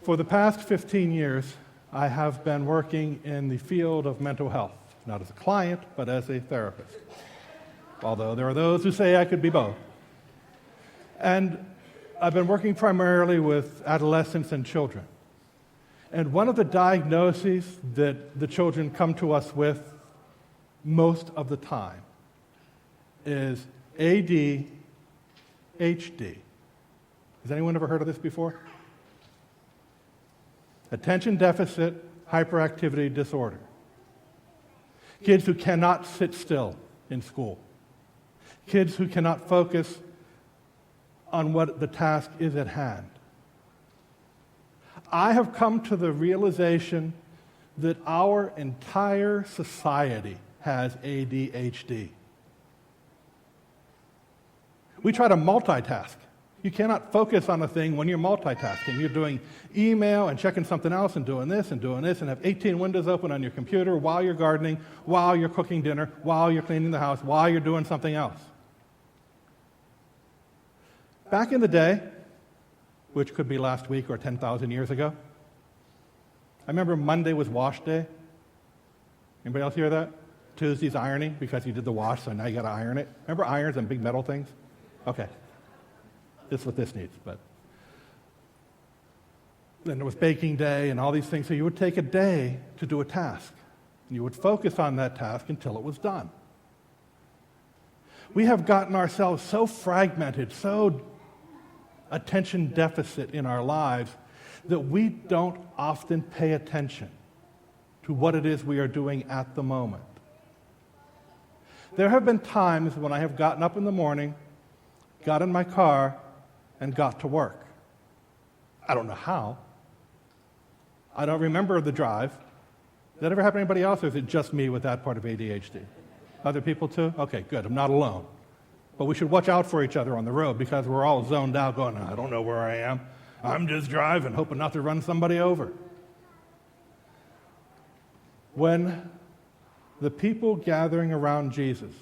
For the past 15 years, I have been working in the field of mental health, not as a client, but as a therapist. Although there are those who say I could be both. And I've been working primarily with adolescents and children. And one of the diagnoses that the children come to us with most of the time is ADHD. Has anyone ever heard of this before? Attention deficit hyperactivity disorder. Kids who cannot sit still in school. Kids who cannot focus on what the task is at hand. I have come to the realization that our entire society has ADHD. We try to multitask. You cannot focus on a thing when you're multitasking. You're doing email and checking something else and doing this and have 18 windows open on your computer while you're gardening, while you're cooking dinner, while you're cleaning the house, while you're doing something else. Back in the day, which could be last week or 10,000 years ago, I remember Monday was wash day. Anybody else hear that? Tuesday's ironing because you did the wash, so now you got to iron it. Remember irons and big metal things? Okay. This is what this needs, but then there was baking day and all these things. So you would take a day to do a task. And you would focus on that task until it was done. We have gotten ourselves so fragmented, so attention deficit in our lives that we don't often pay attention to what it is we are doing at the moment. There have been times when I have gotten up in the morning, got in my car, and got to work. I don't know how. I don't remember the drive. Did that ever happen to anybody else, or is it just me with that part of ADHD? Other people too? Okay, good. I'm not alone. But we should watch out for each other on the road because we're all zoned out going, I don't know where I am. I'm just driving, hoping not to run somebody over. When the people gathering around Jesus,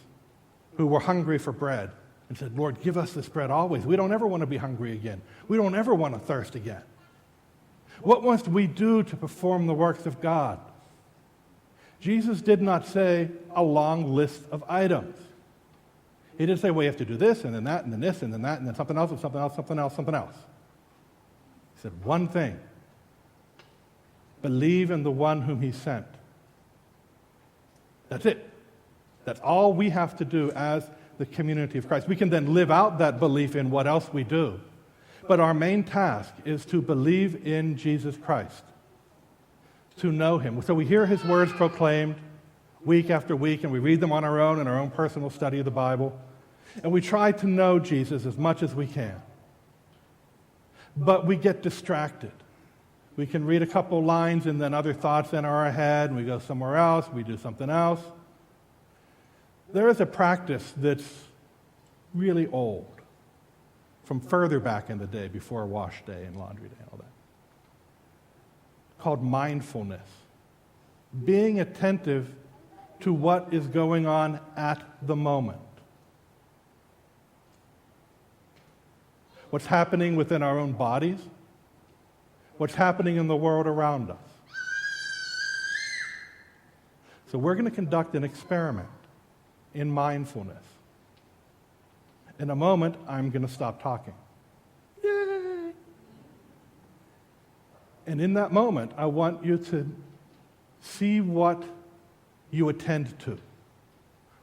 who were hungry for bread, and said, Lord, give us this bread always. We don't ever want to be hungry again. We don't ever want to thirst again. What must we do to perform the works of God? Jesus did not say a long list of items. He didn't say, well, you have to do this, and then that, and then this, and then that, and then something else, and something else, something else, something else. He said one thing. Believe in the one whom he sent. That's it. That's all we have to do as the community of Christ. We can then live out that belief in what else we do. But our main task is to believe in Jesus Christ, to know him. So we hear his words proclaimed week after week, and we read them on our own in our own personal study of the Bible, and we try to know Jesus as much as we can. But we get distracted. We can read a couple lines, and then other thoughts enter our head, and we go somewhere else, we do something else. There is a practice that's really old, from further back in the day, before wash day and laundry day and all that, called mindfulness. Being attentive to what is going on at the moment. What's happening within our own bodies, what's happening in the world around us. So we're going to conduct an experiment in mindfulness. In a moment, I'm going to stop talking. Yay! And in that moment, I want you to see what you attend to.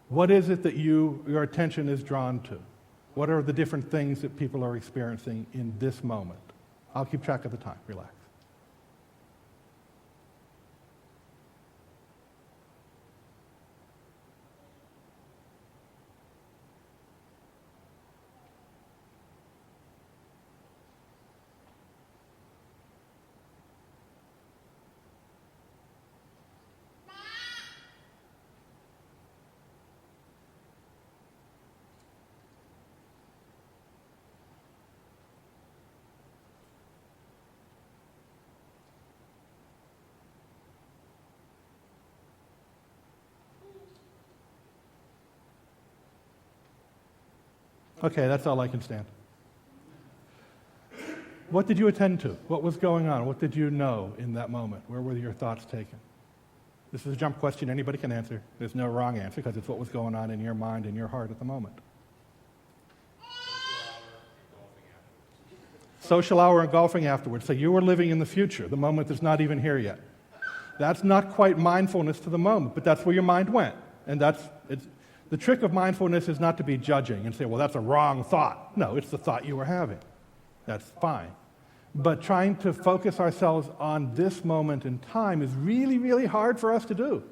What is it that your attention is drawn to? What are the different things that people are experiencing in this moment? I'll keep track of the time. Relax. Okay, that's all I can stand. What did you attend to? What was going on? What did you know in that moment? Where were your thoughts taken? This is a jump question anybody can answer. There's no wrong answer because it's what was going on in your mind and your heart at the moment. Social hour and golfing afterwards. So you were living in the future, the moment that's not even here yet. That's not quite mindfulness to the moment, but that's where your mind went. And the trick of mindfulness is not to be judging and say, well, that's a wrong thought. No, it's the thought you were having. That's fine. But trying to focus ourselves on this moment in time is really, really hard for us to do.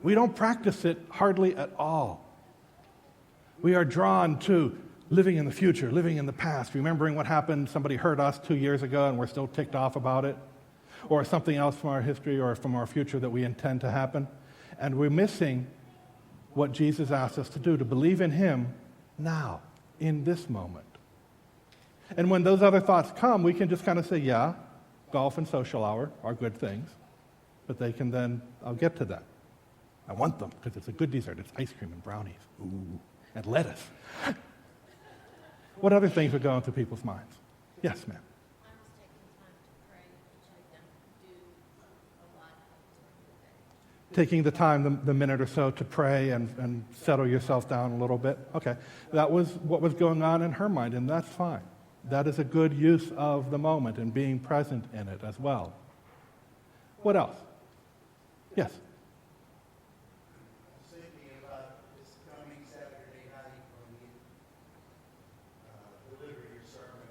We don't practice it hardly at all. We are drawn to living in the future, living in the past, remembering what happened, somebody hurt us 2 years ago and we're still ticked off about it, or something else from our history or from our future that we intend to happen. And we're missing what Jesus asked us to do, to believe in him now, in this moment. And when those other thoughts come, we can just kind of say, yeah, golf and social hour are good things, but they can then, I'll get to that. I want them because it's a good dessert. It's ice cream and brownies. Ooh, and lettuce. What other things are going through people's minds? Yes, ma'am. Taking the time, the minute or so, to pray and settle yourself down a little bit. Okay, that was what was going on in her mind, and that's fine. That is a good use of the moment and being present in it as well. What else? Yes? I was thinking about this coming Saturday night when you deliver your sermon.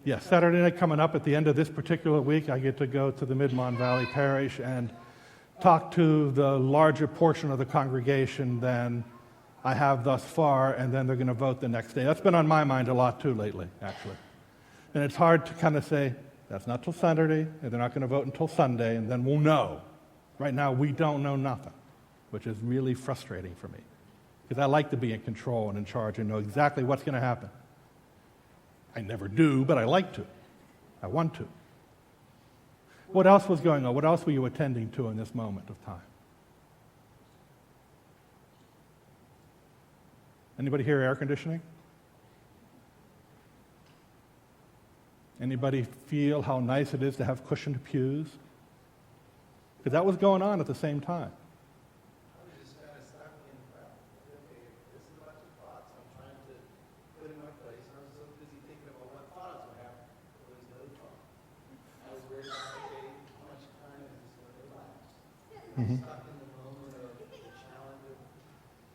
Yes, Saturday night coming up at the end of this particular week, I get to go to the Mid-Mon Valley Parish and talk to the larger portion of the congregation than I have thus far, and then they're going to vote the next day. That's been on my mind a lot too lately, actually. And it's hard to kind of say, that's not till Saturday, and they're not going to vote until Sunday, and then we'll know. Right now, we don't know nothing, which is really frustrating for me, because I like to be in control and in charge and know exactly what's going to happen. I never do, but I like to. I want to. What else was going on? What else were you attending to in this moment of time? Anybody hear air conditioning? Anybody feel how nice it is to have cushioned pews? Because that was going on at the same time. I was just kind of stuck in the crowd. Okay, this is a bunch of thoughts I'm trying to put in my place, and I was so busy thinking about what thoughts would happen. There was no thought. I was worried about, okay, how much time is this going to last? Stuck in the moment of the challenge of,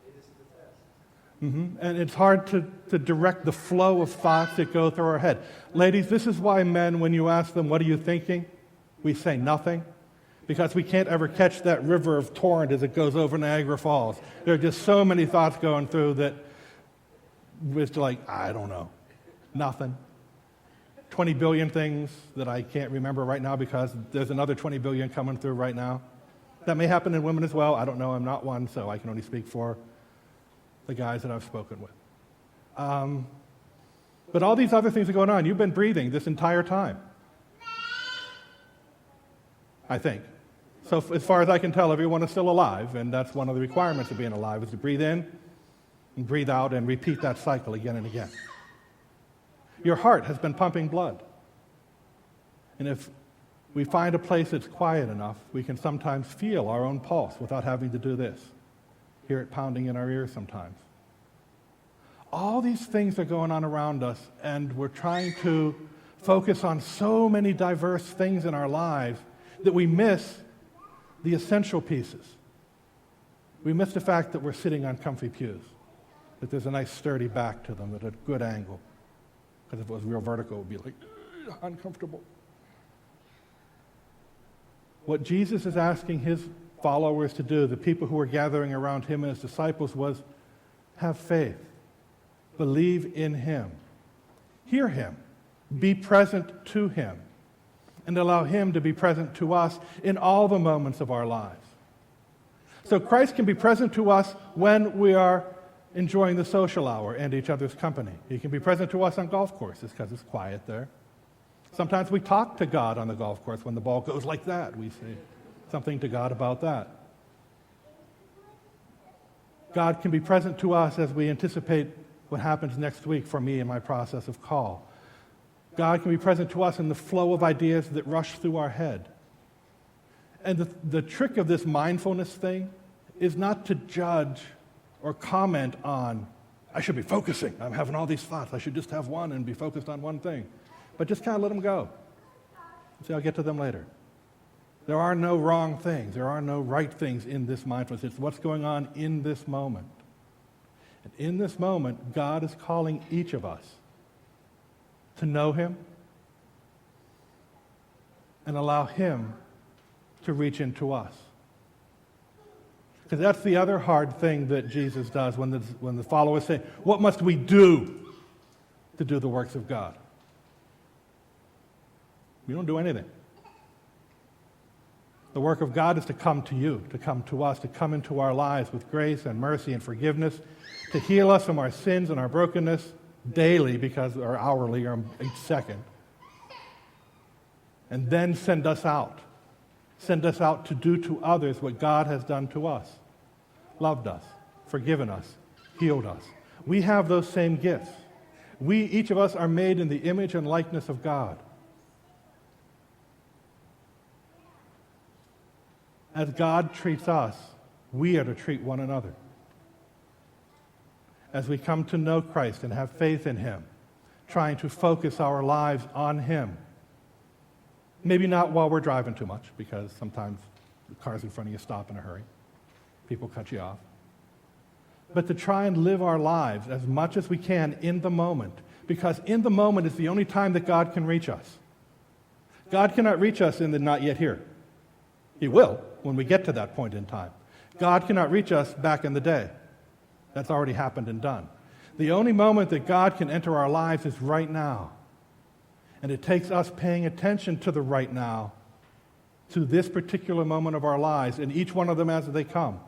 it is the test. And it's hard to direct the flow of thoughts that go through our head. Ladies, this is why men, when you ask them, what are you thinking? We say nothing. Because we can't ever catch that river of torrent as it goes over Niagara Falls. There are just so many thoughts going through that we're just like, I don't know. Nothing. 20 billion things that I can't remember right now because there's another 20 billion coming through right now. That may happen in women as well. I don't know. I'm not one, so I can only speak for the guys that I've spoken with. But all these other things are going on. You've been breathing this entire time, I think. So as far as I can tell, everyone is still alive, and that's one of the requirements of being alive, is to breathe in and breathe out and repeat that cycle again and again. Your heart has been pumping blood. And if we find a place that's quiet enough, we can sometimes feel our own pulse without having to do this. Hear it pounding in our ears sometimes. All these things are going on around us, and we're trying to focus on so many diverse things in our lives that we miss the essential pieces. We miss the fact that we're sitting on comfy pews, that there's a nice sturdy back to them at a good angle. Because if it was real vertical, it would be like, uncomfortable. What Jesus is asking his followers to do, the people who were gathering around him and his disciples, was have faith, believe in him, hear him, be present to him, and allow him to be present to us in all the moments of our lives. So Christ can be present to us when we are enjoying the social hour and each other's company. He can be present to us on golf courses because it's quiet there. Sometimes we talk to God on the golf course when the ball goes like that. We say something to God about that. God can be present to us as we anticipate what happens next week for me in my process of call. God can be present to us in the flow of ideas that rush through our head. And the trick of this mindfulness thing is not to judge or comment on, I should be focusing. I'm having all these thoughts. I should just have one and be focused on one thing. But just kind of let them go. See, I'll get to them later. There are no wrong things. There are no right things in this mindfulness. It's what's going on in this moment. And in this moment, God is calling each of us to know him and allow him to reach into us. Because that's the other hard thing that Jesus does when the followers say, what must we do to do the works of God? We don't do anything. The work of God is to come to you, to come to us, to come into our lives with grace and mercy and forgiveness, to heal us from our sins and our brokenness daily, or hourly, or each second, and then send us out. Send us out to do to others what God has done to us. Loved us, forgiven us, healed us. We have those same gifts. Each of us are made in the image and likeness of God. As God treats us, we are to treat one another. As we come to know Christ and have faith in him, trying to focus our lives on him. Maybe not while we're driving too much, because sometimes the cars in front of you stop in a hurry. People cut you off. But to try and live our lives as much as we can in the moment, because in the moment is the only time that God can reach us. God cannot reach us in the not yet here. He will when we get to that point in time. God cannot reach us back in the day. That's already happened and done. The only moment that God can enter our lives is right now. And it takes us paying attention to the right now, to this particular moment of our lives, and each one of them as they come,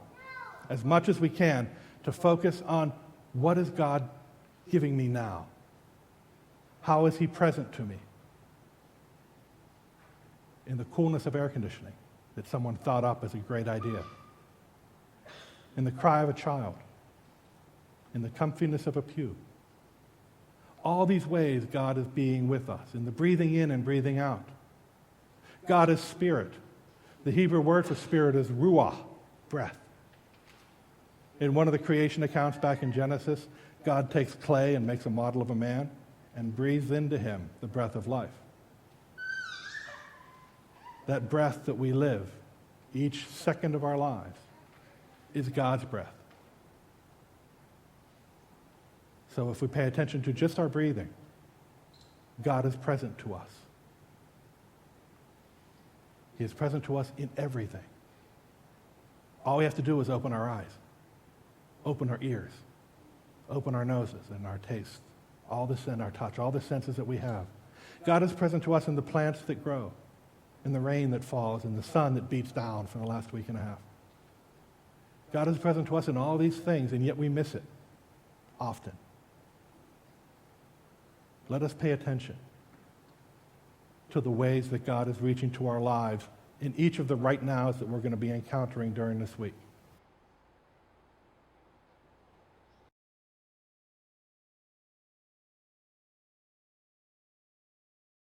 as much as we can, to focus on what is God giving me now? How is he present to me? In the coolness of air conditioning that someone thought up as a great idea. In the cry of a child. In the comfiness of a pew. All these ways God is being with us, in the breathing in and breathing out. God is spirit. The Hebrew word for spirit is ruah, breath. In one of the creation accounts back in Genesis, God takes clay and makes a model of a man and breathes into him the breath of life. That breath that we live, each second of our lives, is God's breath. So if we pay attention to just our breathing, God is present to us. He is present to us in everything. All we have to do is open our eyes, open our ears, open our noses and our taste, all this and our touch, all the senses that we have. God is present to us in the plants that grow, in the rain that falls, in the sun that beats down for the last week and a half. God is present to us in all these things, and yet we miss it often. Let us pay attention to the ways that God is reaching to our lives in each of the right nows that we're going to be encountering during this week.